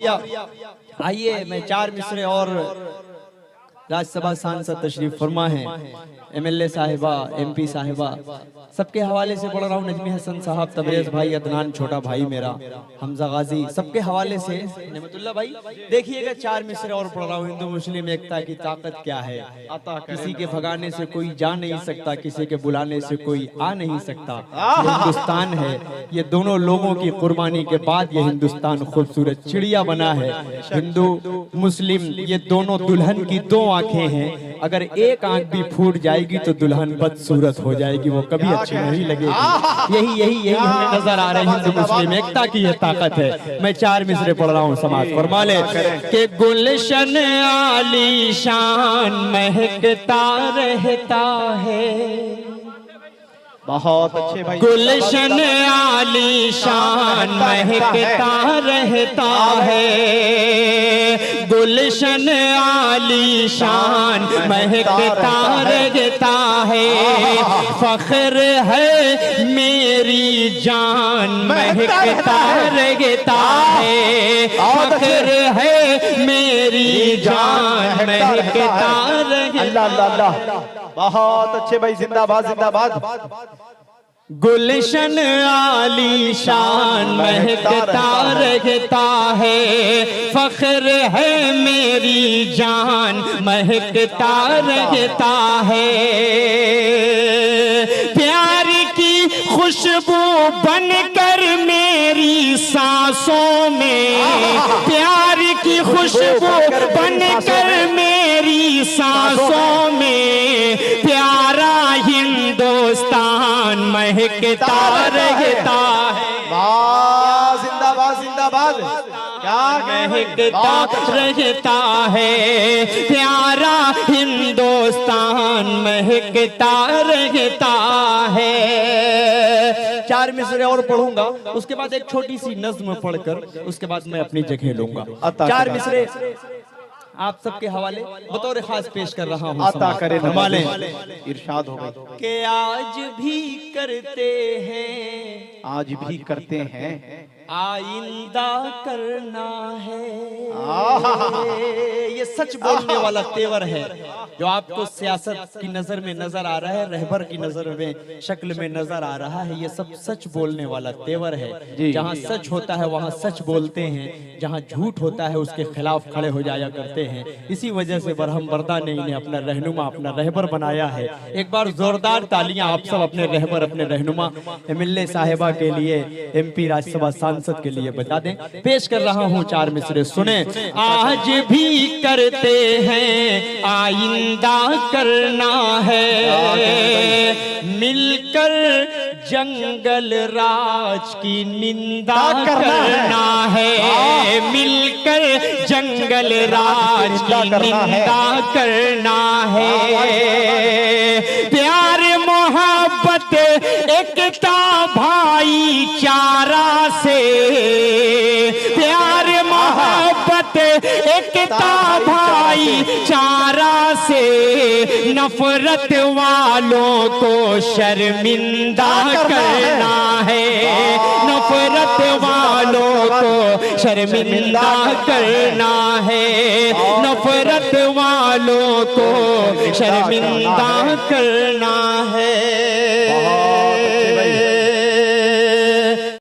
शुक्रिया। आइए मैं चार मिसरे और राज्यसभा सांसद तशरीफ फरमा है, MLA साहिबा, MP साहिबा, सबके हवाले से पढ़ रहा हूँ। नजमी हसन साहब, तबरेज भाई, अदनान छोटा भाई मेरा, हमजा गाजी, सबके हवाले से नेमतुल्ला भाई। देखिएगा चार मिसरे और पढ़ रहा हूँ। हिंदू मुस्लिम एकता की ताकत क्या है, किसी के भगाने से कोई जा नहीं सकता, किसी के बुलाने से कोई आ नहीं सकता। हिंदुस्तान है, ये दोनों लोगों की कुर्बानी के बाद ये हिंदुस्तान खूबसूरत चिड़िया बना है। हिंदू मुस्लिम ये दोनों दुल्हन की दो आंखें हैं, अगर एक आंख भी फूट जाएगी तो दुल्हन बदसूरत हो जाएगी, वो कभी अच्छी नहीं लगेगी। यही हमें नजर आ रहा है। हिंदू मुस्लिम एकता की ये ताकत है। मैं चार मिसरे पढ़ रहा हूँ, समाज फरमा ले कि गुलशन आली शान महकता रहता है। बहुत अच्छे भाई। गुलशन आली शान महकता रहता है, गुलशन आली शान महकता रहता है। फख्र है मेरी जान महकता रहता है, फख्र है मेरी जान महकता रहता। अल्लाह, बहुत अच्छे भाई, जिंदाबाद जिंदाबाद। गुलशन आली शान महकता रहता है, फख्र है मेरी जान महकता रहता है। प्यार की खुशबू बनकर मेरी सांसों में, प्यार की खुशबू बनकर मेरी सांसों में, प्यारा हिंदुस्तान महकता रहता है। वाह, जिंदाबाद जिंदाबाद। क्या महकता रहता है, प्यारा हिंदुस्तान महकता रहता है। चार मिसरे और पढ़ूंगा, उसके बाद एक छोटी सी नज्म पढ़कर उसके बाद मैं अपनी जगह लूंगा। चार मिसरे आप सबके हवाले बतौर खास पेश कर रहा हूँ। अता करे हवाले इरशाद हो गई कि आज भी करते हैं, आज भी करते हैं, आइंदा करना है। ये सच बोलने वाला तेवर है जो आपको सियासत की नजर में नजर आ रहा है, रहबर की नजर में शक्ल में नजर आ रहा है। ये सब सच बोलने वाला तेवर है। जहाँ सच होता है वहाँ सच बोलते हैं, जहाँ झूठ होता है उसके खिलाफ खड़े हो जाया करते हैं। इसी वजह से बरहम बरदा ने इन्हें अपना रहनुमा, अपना रहबर बनाया है। एक बार जोरदार तालियां आप सब अपने रहबर, अपने रहनुमा MLA साहिबा के लिए, MP राज्यसभा सांसद के लिए बता दें। पेश कर रहा हूँ चार मिसरे, सुने। आज भी करते हैं, आइंदा करना है, मिलकर जंगल राज की निंदा करना है, मिलकर जंगल राज की निंदा करना है। प्यार मोहब्बत एकता भाईचारा से, प्यार मोहब्बत एकता भाईचारा से, नफरत वालों को शर्मिंदा करना है, नफरत वालों को शर्मिंदा करना है, नफरत वालों को शर्मिंदा करना है।